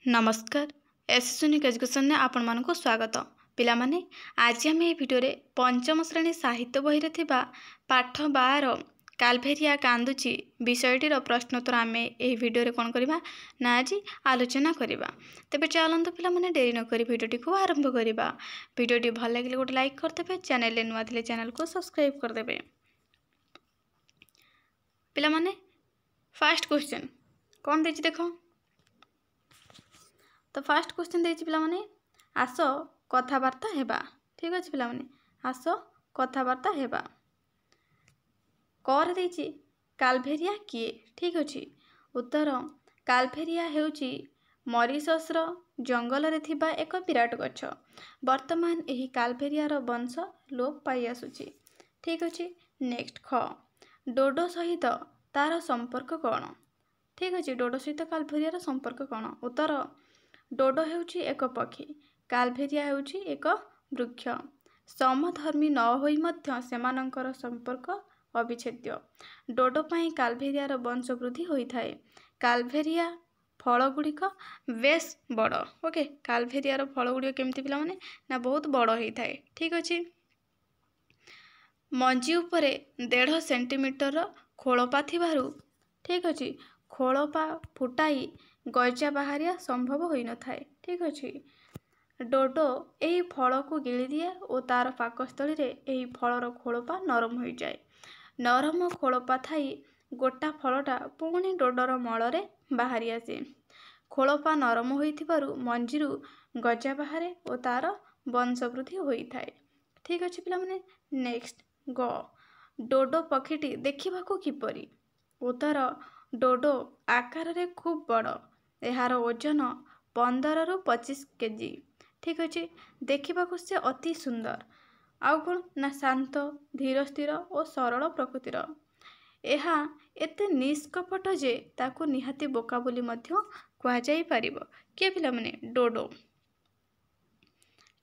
नमस्कार एसएसयूनिक एजुकेशन ने आपण मानक स्वागत पिला माने आज आम ये भिडियो पंचम श्रेणी साहित्य बही रे थिबा पाठ 12 कालभेरिया कांदुची विषयटीर प्रश्नोत्तर आम ये भिडियो रे कौन करवा ना आज आलोचना करवा। तेबे चलतु पिला माने डेरी न करी भिडियोटी को आरंभ करवा। भिडियोटी भल लगे गोटे लाइक करदेवे, चैनल रे नुआ थिले चैनल को सब्सक्राइब करदेवे। पिला माने फर्स्ट क्वेश्चन कौन देछि देखो, तो फास्ट क्वेश्चन देछि पिला माने आस कथावार्ता हेबा। ठीक अछि पिला माने आस कथावार्ता हेबा। कर देछि कालभेरिया किए। ठीक अछि उत्तर कालभेरिया हेउछि मॉरिशस रो जंगल रे थिबा एक विराट गछ। वर्तमान एही कालभेरिया रो वंश लोप पाई आसुछि। ठीक अछि नेक्स्ट ख डोडो सहित तार संपर्क कौन। ठीक अछि डोडो सहित कालभेरिया रो संपर्क कौन। उत्तर डोडो हेउछि एक पक्षी, कालभेरिया हेउछि एक वृक्ष। समधर्मी न होई मध्य सेमानंकर संपर्क अविच्छेद्य। डोडो पाई कालभेरिया रो वंश वृद्धि होई थाए। कालभेरिया फल गुड़िक बेस बड़। ओके कालभेरिया रो फल गुड़िक केमती पिला माने ना बहुत बड़ होई थाए। ठीक अछि मंजी उपरे 1.5 सेंटीमीटर खोलपा थिबारु ठीक अछि खोलपा फुटाई गजा बाहरिया संभव होई न थाए। ठीक अछि डोडो एही फल को गिली दिए और तार पाकस्थली रे एही फलर खोलपा नरम होई जाए। नरम खोलपा थाई गोटा फलटा पुणी डोडर मल रे बाहरी आसे। खोलपा नरम होई थिबारु मंजीरु गजा बाहरे और तार वंश वृद्धि होई थाए। ठीक अछि पिला माने नेक्स्ट ग डोडो पक्षीटी देखिबा को किपरि। उत्तर डोडो आकार रे खूब बड़। एहार ओजन 15 रु 25 केजी। ठीक अछि देखिबा को से अति सुंदर आउ कोन ना शांत धीर स्थिर और सरल प्रकृतिर। एहा एते निष्कपट जे ताकू निहाती बोका बोली मध्य कहा जाई परिबो। के पिला माने डोडो।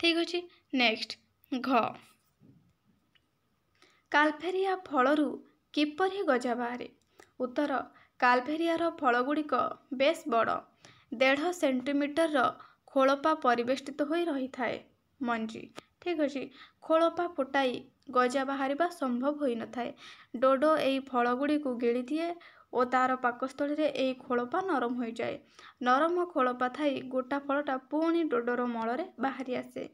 ठीक अछि नेक्स्ट घ कालभेरिया फलरू किपरि गजा बाहरे। उत्तर कालभेरिया रो फल गुड़िक बेस बड़। 1.5 सेंटीमीटर खोलपा परिवेष्टित होई रही थाए मंजी। ठीक अछि खोलपा फुटाई गजा बाहरिबा संभव होई न थाए। डोडो एई फल गुड़ी को गिली दिए और तार पाकस्थली रे एई खोलपा नरम होई जाए। नरम खोलपा थाई गोटा फलटा पुणी डोडोर मल रे बाहरी आसे।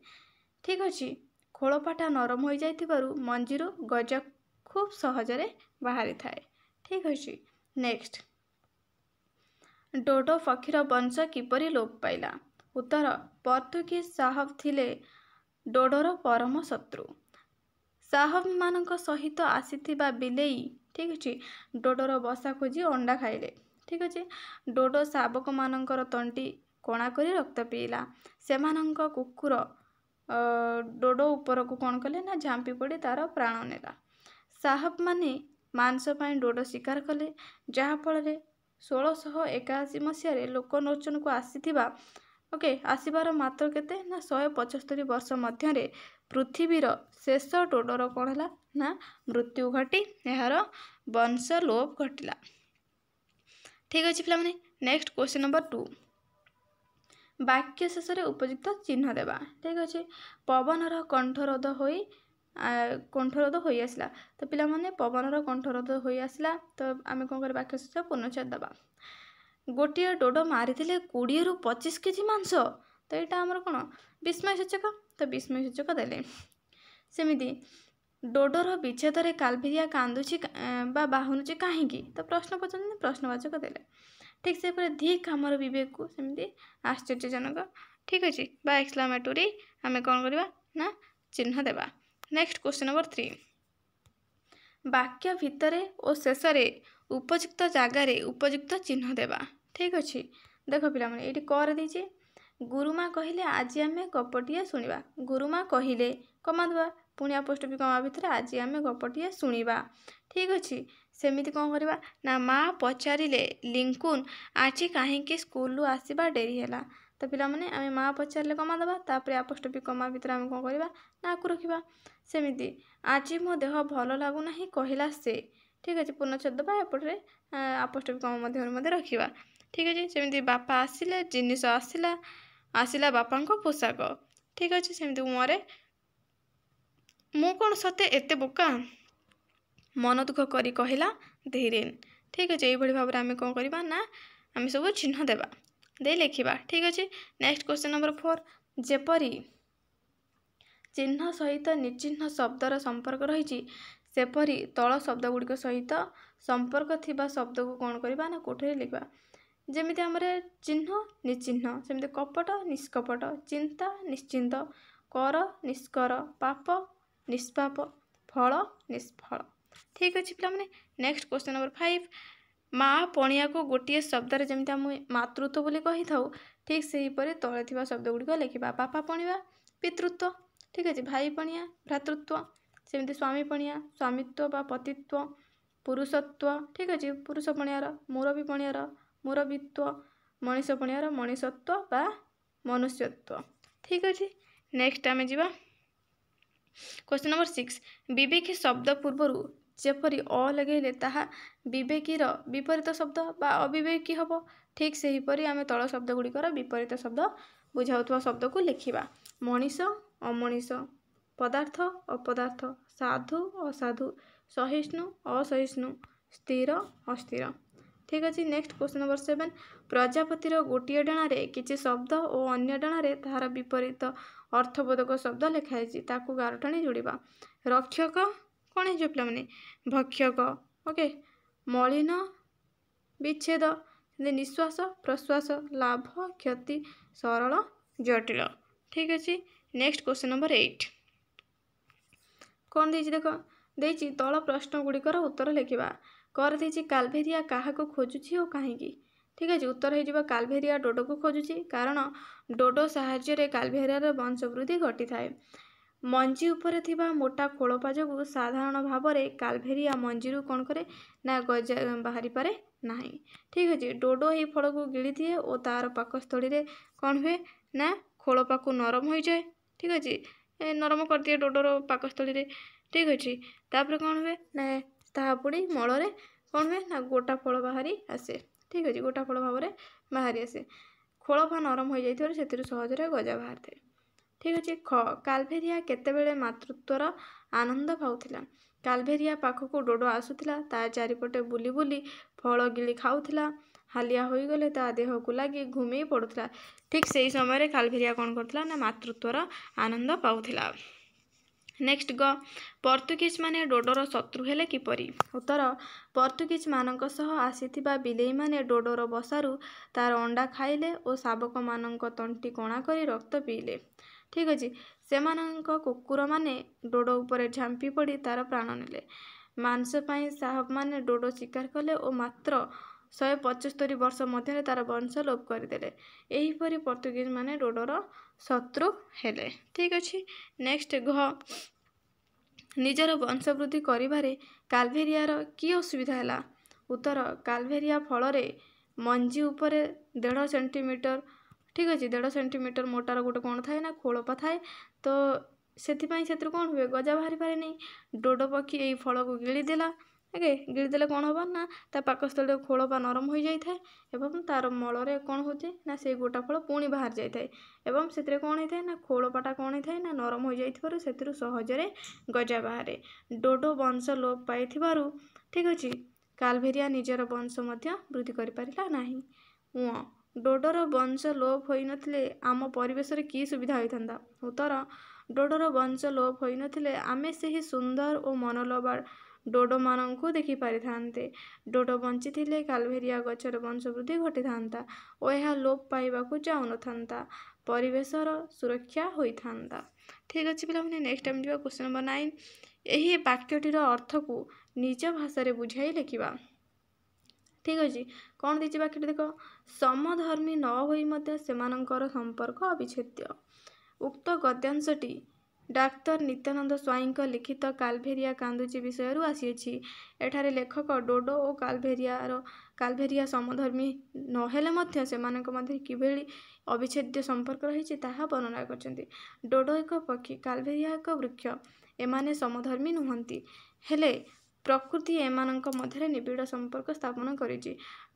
ठीक अछि खोलपाटा नरम होई जाइथिबारु मंजीरु गजा खूब सहजरे बाहरी थाए। ठीक अछि नेक्स्ट डोडो पक्षीर वंश किपरि लोप पाइला। उत्तर पोर्तुगीज साहब थिले डोडोर परम शत्रु। साहब मानक सहित आसीथिबा बिलेई ठीक अछि डोडोर बसा खोजी अंडा खाइले। ठीक अछि डोडो शावक मानकर तंटी कोणा करी रक्त पीला। सेमानंक कुकुर डोडो ऊपर को कौन कले ना झांपी पड़ी तार प्राण नेला। साहब माने मांस पाई डोडो शिकार कले जहा फल 1681 मसीह लोकलोचन को आसीथिबा ओके आसीबार मात्र केते ना 175 वर्ष मध्य पृथ्वीर शेष डोडोर कौन है ना मृत्यु घटी यार वंश लोप घटिला। ठीक अच्छे पिला माने नेक्स्ट क्वेश्चन नंबर 2 वाक्य शेष में उपयुक्त चिन्ह देवा। ठीक अच्छे पवनर कंठरोध होई आसला। तो पिला माने पवनर कंठरोध होई आसला तो आम कौन कर वाक्य शेष पूर्णच्छेद देवा। गोटे डोडो मारी 20 रु 25 केजी मांस। तो यहाँ आमर कौन विस्मय सूचक तो विस्मय सूचक देले। सेमिति डोडोर विच्छेद रे कालभेरिया कांदुची बा बाहुनुची काहींकी तो प्रश्न पचार प्रश्नवाचक देले। ठीक से धिक आमर विवेक को सेमिति आश्चर्यजनक ठीक अच्छे बा एक्सक्लेमेटरी आम कौन करवा ना चिन्ह देवा। नेक्स्ट क्वेश्चन नंबर 3 वाक्य भितरे और शेष उपयुक्त जगार उपयुक्त चिन्ह देवा। ठीक अच्छे देख पिला माने ये कर दीजिए गुरुमा कहले आज आम गपटिए शुणा। गुरुमा कहले कमा देवा पुणी अपोस्ट्रोफी कमा भितर आज आम गपटिए शुणा। ठीक अच्छे सेमिति कौन करवा ना माँ पचारिले लिंकुन आज कहीं स्कूल आसवा डेरी है। तो पिला माने आम माँ पचारे कमा देवा तापर अपोस्ट्रोफी कमा भितर आम कौन करवा ना आकु रखा। सेमिति आज मो देह भल लगुना कहला से। ठीक अच्छे पूर्णच्छेद देवा एपटे अपोस्ट्रोफी कमा मध्य रखा। ठीक अच्छे सेमती बापा आसिले जिनिस आसिला आसिला बापांको पोशाक ठीक अच्छे सेमती मुहरे मु कौन सते एते बोका मन दुख करी कहला धीरेन ठीक अच्छे ये भाव में आम कौन करवा ना आम सब चिन्ह देवा दे लिखा ठीक अच्छे। नेक्स्ट क्वेश्चन नंबर 4 जेपरी चिन्ह सहित निचिन्ह शब्दर संपर्क रही सेपरी तल शब्द गुड़िक सहित संपर्क थिबा शब्द को कौन करवा ना कोठरी लिखा जमीती आम चिन्ह निचिन्ह सेमती कपट निष्कपट चिंता निश्चिंत कर निष्कर पाप निष्पाप फल निष्फल ठीक अच्छे पे। नेक्स्ट क्वेश्चन नंबर 5 माँ पणिया को गोटे शब्द जमी आम मातृत्व बोली कही था ठीक से हीपरी तले थिबा शब्द गुड़िक लिखा बापा पणिया पितृत्व ठीक अच्छे भाई पणिया भ्रातृत्व सेमती स्वामी पणिया स्वामित्व बा पतित्व पुरुषत्व ठीक अच्छे पुरुष पणियार मुरबी पणियार मुरबीत्व मनीष पणियार मनीषत्व बा मनुष्यत्व ठीक अच्छे। नेक्स्ट आम जा क्वेश्चन नंबर 6 विवेकी शब्द पूर्वर जेपरी अ लगेले ताहा विवेकीर विपरीत शब्द बा अविवेकी हम ठीक से हीपरी आम तल शब्द गुड़िकर विपरीत शब्द बुझाउथवा शब्द को लिखा मनीष अमनीष पदार्थ अपदार्थ साधु असाधु सहिष्णु असहिष्णु स्थिर अस्थिर ठीक अच्छे। नेक्स्ट क्वेश्चन नंबर 7 प्रजापतिर गोटे डाणारे किसी शब्द और अन्य डाणारे तार विपरीत अर्थबोधक शब्द लिखाई ताकू गारटाणी जोड़ा रक्षक कौन है पे भक्षक ओके मलिन विच्छेद निश्वास प्रश्वास लाभ क्षति सरल जटिल ठीक अच्छे। नेक्स्ट क्वेश्चन नंबर 8 कौन देख देख तल प्रश्न गुड़िकर उत्तर लिखा कर देती कालभेरिया क्या खोजुची और कहीं ठीक अच्छे उत्तर हो कालभेरिया डोडो को खोजुची कारण डोडो साहाय्य कालभेरियार वंशवृद्धि घटी थाए मंजी उपरे थिबा मोटा खोलपा जो साधारण भाव में कालभेरिया मंजीरू कौन करे ना गजा बाहरी पारे नहीं ठीक अच्छे डोडो ये फल को गिड़ी दिए और तार पाकस्थली रे कौन हुए ना खोलपा को नरम हो जाए ठीक अच्छे नरम कर दिए डोडोर पाकस्थली रे ठीक अच्छे तापर कौन हुए ना ताहा पुड़ी मल कौन हुए ना गोटा फल बाहरी आसे ठीक अच्छे गोटा फल भाव में बाहरी आसे खोलपा नरम हो जाए से सहजरे गजा बाहर थे ठीक अच्छे। ख कालभेरिया केतेबेले मातृत्वर आनंद पाउथिला कालभेरिया पाखक डोडो आसुथिला ता चारिपटे बुली बुली फल गिली खाउथिला हालिया हो गले ता देह को लगी घूमे पड़ुथिला ठीक से समय कालभेरिया कौन करथिला ना मातृत्वर आनंद पाउथिला। नेक्स्ट ग पर्तुगीज माने डोडोर शत्रु हेले किपरि उत्तर पर्तुगीज मानक सह आसीथिबा बिलेई माने डोडोर बसारू तार अंडा खाइले और शावक मानक तंटी कणा करी रक्त पीले ठीक अच्छे से कुकुर माने डोडो उपरे झांपी पड़ी तार प्राण नेले मांस पाई साहब माने डोडो शिकार कले और मात्र 175 वर्ष मध्य तार वंश लोप करदेले एहीपरि पर्तुगीज माने डोडोर शत्रु हेले ठीक अच्छे। नेक्स्ट घ निजर वंशवृद्धि करिबारे कालभेरियार की असुविधा है उत्तर कालभेरिया फल मंजी उपरे 1.5 सेंटीमीटर ठीक अच्छे 1.5 सेंटीमीटर मोटार गोटे कौन थाए ना खोलपा थाए तो से कौन हुए गजा बाहरी पारे नहीं डोडो पक्षी यही फल को गिड़ीदेला ओके गिड़ीदेले कौन हम ना ता पाकस्थल खोलपा नरम हो जाए एवं तार मल कौन होचे ना से गोटा फल पुणी बाहर जाए एवं से कौन होता है ना खोलपाटा कौन होता है ना नरम हो जाए सहजरे गजा बाहर डोडो वंश लोप पाई ठीक अच्छे कालभेरिया निजर वंश वृद्धि कर नहीं डोडोर वंश लोप हो नथिले आम परिवेश की सुविधा होता उत्तर डोडोर वंश लोप हो नथिले आमे से सुंदर और मनोलोभा डोडो मान को देखी पारि थांते डोडो बंची थिले कालभेरिया गचर वंश वृद्धि घटी थांता और यह लोप पाइबा को जाऊ न थांता परिवेशर सुरक्षा होइथांता ठीक अच्छे पे। नेक्स्ट टाइम जा क्वेश्चन नंबर 9 यही वाक्यटीर अर्थ को निज भाषा बुझाई लिखा ठीक अच्छे कौन देती वाक्यटी देख समधर्मी न होई मध्य सेमानंकर संपर्क अविच्छेद्य उक्त गद्यांशटी डाक्तर नित्यानंद स्वाईंक लिखित कालभेरिया कांदुची विषय आसी एठारे लेखक डोडो और कालभेरिया समधर्मी नहेले मध्य सेमानक मध्य किभଳି अविच्छेद्य संपर्क रही ताहा वर्णना करछन्ति डोडो एक पक्षी कालभेरिया एक वृक्ष एमाने समधर्मी नुहंती हेले ପ୍ରକୃତି ଏମାନଙ୍କ ମଧ୍ୟରେ ନିବିଡ଼ ସମ୍ପର୍କ ସ୍ଥାପନ କରିଛି।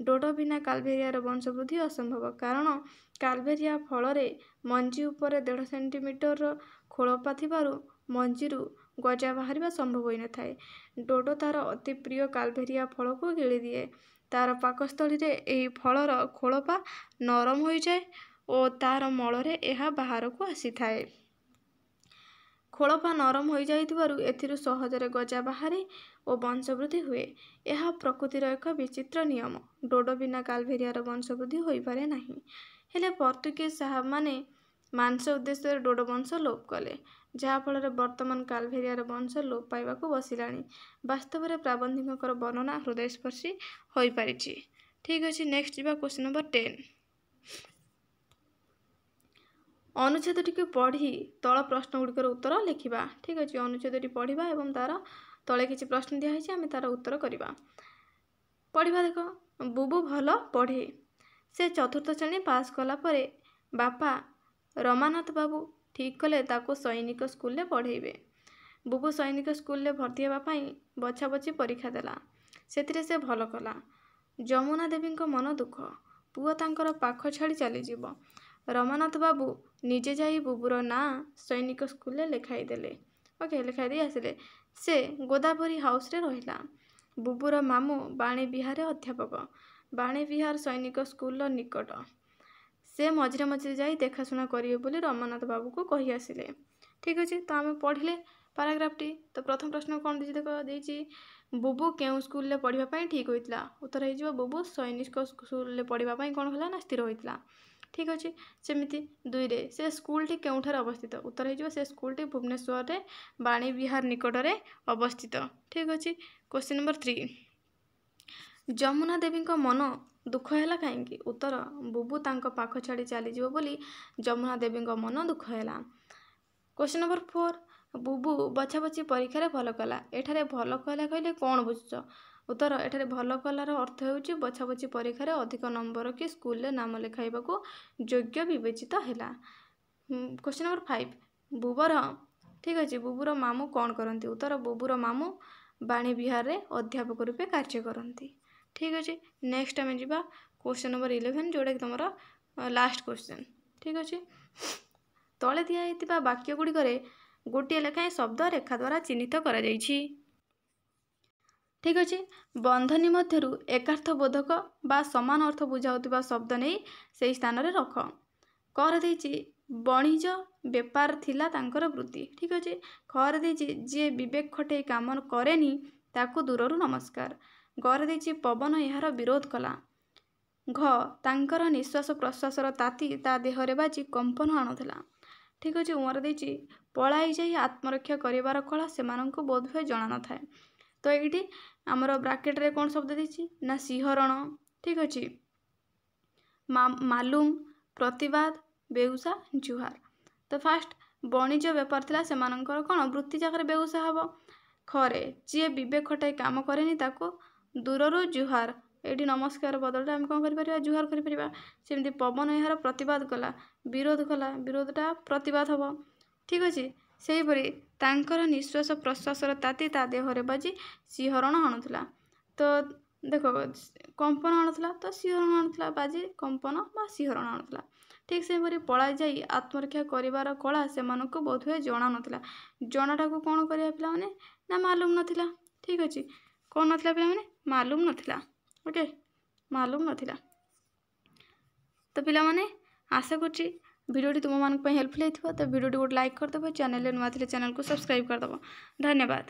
ଡୋଡୋ ବିନା କାଲଭେରିଆର ବଂଶବୃଦ୍ଧି ଅସମ୍ଭବ, କାରଣ କାଲଭେରିଆ ଫଳରେ ମଞ୍ଜି ଉପରେ 1.5 ସେଣ୍ଟିମିଟରର ଖୋଳପା ଥିବାରୁ ମଞ୍ଜିରୁ ଗଜା ବାହାରିବା ସମ୍ଭବ ହୋଇନଥାଏ। ଡୋଡୋ ତାର ଅତି ପ୍ରିୟ କାଲଭେରିଆ ଫଳକୁ ଗିଳିଦିଏ। ତାର ପାକସ୍ଥଳୀରେ ଏହି ଫଳର ଖୋଳପା ନରମ ହୋଇଯାଏ ଓ ତାର ମଳରେ ଏହା ବାହାରକୁ ଆସିଥାଏ। ଖୋଳପା ନରମ ହୋଇଯାଇଥିବାରୁ ଏଥିରୁ ସହଜରେ ଗଜା ବାହାରେ ଓ ବଂଶବୃଦ୍ଧି ହୁଏ। ଏହା ପ୍ରକୃତିର ଏକ ବିଚିତ୍ର ନିୟମ। ଡୋଡୋ ବିନା କାଲଭେରିଆର ବଂଶବୃଦ୍ଧି ହୋଇପାରେ ନାହିଁ। ହେଲେ ପର୍ତ୍ତୁଗୀଜ ସାହାବମାନେ ମାଂସ ଉଦ୍ଦେଶ୍ୟରେ ଡୋଡୋ ବଂଶ ଲୋପ କଲେ, ଯାହାଫଳରେ ବର୍ତ୍ତମାନ କାଲଭେରିଆର ବଂଶ ଲୋପ ପାଇବାକୁ ବସିଲାଣି। ବାସ୍ତବରେ ପ୍ରାବନ୍ଧିକଙ୍କର ବର୍ଣ୍ଣନା ହୃଦୟସ୍ପର୍ଶୀ ହୋଇପାରିଛି। ଠିକ୍ ଅଛି, ନେକ୍ସଟ ଯିବା କ୍ୱେଶ୍ଚିନ୍ ନମ୍ବର 10। ଅନୁଚ୍ଛେଦଟିକୁ ପଢ଼ି ତଳ ପ୍ରଶ୍ନଗୁଡ଼ିକର ଉତ୍ତର ଲେଖିବା। ଠିକ୍ ଅଛି, ଅନୁଚ୍ଛେଦଟି ପଢ଼ିବା ଏବଂ ତାର ତଳେ କିଛି ପ୍ରଶ୍ନ ଦିଆହେଇଛି, ଆମେ ତାର ଉତ୍ତର କରିବା। ପଢ଼ିବା ଦେଖ। ବୁବୁ ଭଲ ପଢ଼େ। ସେ 4ର୍ଥ ଶ୍ରେଣୀ ପାସ୍ କଲା ପରେ ବାପା ରମାନାଥ ବାବୁ ଠିକ୍ କଲେ ତାକୁ ସୈନିକ ସ୍କୁଲରେ ପଢ଼େଇବେ। ବୁବୁ ସୈନିକ ସ୍କୁଲରେ ଭର୍ତ୍ତି ହେବା ପାଇଁ ବଛାବଛି ପରୀକ୍ଷା ଦେଲା। ସେଥିରେ ସେ ଭଲ କଲା। ଯମୁନା ଦେବୀଙ୍କ ମନ ଦୁଃଖ। ପୁଅ ତାଙ୍କର ପାଖ ଛାଡ଼ି ଚାଲିଯିବ। ରମାନାଥ ବାବୁ ନିଜେ ଯାଇ ବୁବୁର ନାଁ ସୈନିକ ସ୍କୁଲରେ ଲେଖାଇ ଦେଲେ। ଲେଖାଇ ଦେଇ ଆସିଲେ। ସେ ଗୋଦାବରୀ ହାଉସରେ ରହିଲା। ବୁବୁର ମାମୁଁ ବାଣୀ ବିହାରରେ ଅଧ୍ୟାପକ। ବାଣୀ ବିହାର ସୈନିକ ସ୍କୁଲର ନିକଟ। ସେ ମଝିରେ ମଝିରେ ଯାଇ ଦେଖାଶୁଣା କରିବେ ବୋଲି ରମାନାଥ ବାବୁକୁ କହି ଆସିଲେ। ଠିକ୍ ଅଛି, ତ ଆମେ ପଢ଼ିଲେ ପାରାଗ୍ରାଫଟି। ତ ପ୍ରଥମ ପ୍ରଶ୍ନ କ'ଣ ଦେଇଛି ଦେଖ, ଦେଇଛି ବୁବୁ କେଉଁ ସ୍କୁଲରେ ପଢ଼ିବା ପାଇଁ ଠିକ୍ ହୋଇଥିଲା? ଉତ୍ତର ହେଇଯିବ ବୁବୁ ସୈନିକ ସ୍କୁଲରେ ପଢ଼ିବା ପାଇଁ କ'ଣ ହେଲା ନା ସ୍ଥିର ହୋଇଥିଲା। ଠିକ୍ ଅଛି, ସେମିତି 2ରେ ସେ ସ୍କୁଲଟି କେଉଁଠାରେ ଅବସ୍ଥିତ? ଉତ୍ତର ହେଇଯିବ ସେ ସ୍କୁଲଟି ଭୁବନେଶ୍ୱରରେ ବାଣୀ ବିହାର ନିକଟରେ ଅବସ୍ଥିତ। ଠିକ୍ ଅଛି, କ୍ୱେଶ୍ଚିନ୍ ନମ୍ବର 3। ଯମୁନା ଦେବୀଙ୍କ ମନ ଦୁଃଖ ହେଲା କାହିଁକି? ଉତ୍ତର, ବୁବୁ ତାଙ୍କ ପାଖ ଛାଡ଼ି ଚାଲିଯିବ ବୋଲି ଯମୁନା ଦେବୀଙ୍କ ମନ ଦୁଃଖ ହେଲା। Question number 4। ବୁବୁ ବଛାବଛି ପରୀକ୍ଷାରେ ଭଲ କଲା। ଏଠାରେ ଭଲ କଲା କହିଲେ କ'ଣ ବୁଝୁଛ? ଉତ୍ତର, ଏଠାରେ ଭଲ କଲାର ଅର୍ଥ ହେଉଛି ବଛାବଛି ପରୀକ୍ଷାରେ ଅଧିକ ନମ୍ବର ରଖି ସ୍କୁଲରେ ନାମ ଲେଖାଇବାକୁ ଯୋଗ୍ୟ ବିବେଚିତ ହେଲା। Question number 5। ବୁବୁର ଠିକ୍ ଅଛି, ବୁବୁର ମାମୁଁ କ'ଣ କରନ୍ତି? ଉତ୍ତର, ବୁବୁର ମାମୁଁ ବାଣୀ ବିହାରରେ ଅଧ୍ୟାପକ ରୂପେ କାର୍ଯ୍ୟ କରନ୍ତି। ଠିକ୍ ଅଛି, ନେକ୍ସଟ ଆମେ ଯିବା କ୍ୱେଶ୍ଚିନ୍ ନମ୍ବର 11, ଯେଉଁଟାକି ତୁମର ଲାଷ୍ଟ କ୍ୱେଶ୍ଚିନ୍। ଠିକ୍ ଅଛି, ତଳେ ଦିଆଯାଇଥିବା ବାକ୍ୟ ଗୁଡ଼ିକରେ ଗୋଟିଏ ଲେଖାଏଁ ଶବ୍ଦ ରେଖା ଦ୍ୱାରା ଚିହ୍ନିତ କରାଯାଇଛି। ଠିକ୍ ଅଛି, ବନ୍ଧନୀ ମଧ୍ୟରୁ ଏକାର୍ଥବୋଧକ ବା ସମାନ ଅର୍ଥ ବୁଝାଉଥିବା ଶବ୍ଦ ନେଇ ସେହି ସ୍ଥାନରେ ରଖ। କରେ ଦେଇଛି ବଣିଜ ବେପାର ଥିଲା ତାଙ୍କର ବୃତ୍ତି। ଠିକ୍ ଅଛି, ଖରେ ଦେଇଛି ଯିଏ ବିବେକ ଖଟେଇ କାମ କରେନି ତାକୁ ଦୂରରୁ ନମସ୍କାର। ଗରେ ଦେଇଛି ପବନ ଏହାର ବିରୋଧ କଲା। ଘ ତାଙ୍କର ନିଶ୍ୱାସ ପ୍ରଶ୍ୱାସର ତାତି ତା ଦେହରେ ବାଜି କମ୍ପନ ଆଣୁଥିଲା। ଠିକ୍ ଅଛି, ଉଁରେ ଦେଇଛି ପଳାଇ ଯାଇ ଆତ୍ମରକ୍ଷା କରିବାର କଳା ସେମାନଙ୍କୁ ବୋଧହୁଏ ଜଣା ନଥାଏ। ତ ଏଇଠି ଆମର ବ୍ରାକେଟରେ କ'ଣ ଶବ୍ଦ ଦେଇଛି ନା ଶିହରଣ। ଠିକ୍ ଅଛି, ମାଲୁମ, ପ୍ରତିବାଦ, ବେଉସା, ଜୁହାର। ତ ଫାଷ୍ଟ ବଣିଜ ବେପାର ଥିଲା ସେମାନଙ୍କର କ'ଣ ବୃତ୍ତି ଜାଗାରେ ବେଉସା ହେବ। ଖରେ ଯିଏ ବିବେକ ଖଟାଇ କାମ କରେନି ତାକୁ ଦୂରରୁ ଜୁହାର। ଏଇଠି ନମସ୍କାର ବଦଳରେ ଆମେ କ'ଣ କରିପାରିବା? ଜୁହାର କରିପାରିବା। ସେମିତି ପବନ ଏହାର ପ୍ରତିବାଦ କଲା, ବିରୋଧ କଲା, ବିରୋଧଟା ପ୍ରତିବାଦ ହେବ। ଠିକ୍ ଅଛି, ସେହିପରି ତାଙ୍କର ନିଶ୍ୱାସ ପ୍ରଶ୍ୱାସର ତାତି ତା ଦେହରେ ବାଜି ଶିହରଣ ଆଣୁଥିଲା। ତ ଦେଖ କମ୍ପନ ଆଣୁଥିଲା, ତ ଶିହରଣ ଆଣୁଥିଲା, ବାଜି କମ୍ପନ ବା ଶିହରଣ ଆଣୁଥିଲା। ଠିକ୍ ସେହିପରି ପଳାଇ ଯାଇ ଆତ୍ମରକ୍ଷା କରିବାର କଳା ସେମାନଙ୍କୁ ବୋଧହୁଏ ଜଣା ନଥିଲା। ଜଣାଟାକୁ କ'ଣ କରିବା ପିଲାମାନେ? ନା ମାଲୁମ ନଥିଲା। ଠିକ୍ ଅଛି, କ'ଣ ନଥିଲା ପିଲାମାନେ? ମାଲୁମ ନଥିଲା। ମାଲୁମ ନଥିଲା। ତ ପିଲାମାନେ ଆଶା କରୁଛି ଭିଡ଼ିଓଟି ତୁମମାନଙ୍କ ପାଇଁ ହେଲ୍ପଫୁଲ୍ ହେଇଥିବ। ତ ଭିଡ଼ିଓଟି ଗୋଟେ ଲାଇକ୍ କରିଦେବ, ଚ୍ୟାନେଲରେ ନୂଆ ଥିଲେ ଚ୍ୟାନେଲକୁ ସବସ୍କ୍ରାଇବ୍ କରିଦେବ। ଧନ୍ୟବାଦ।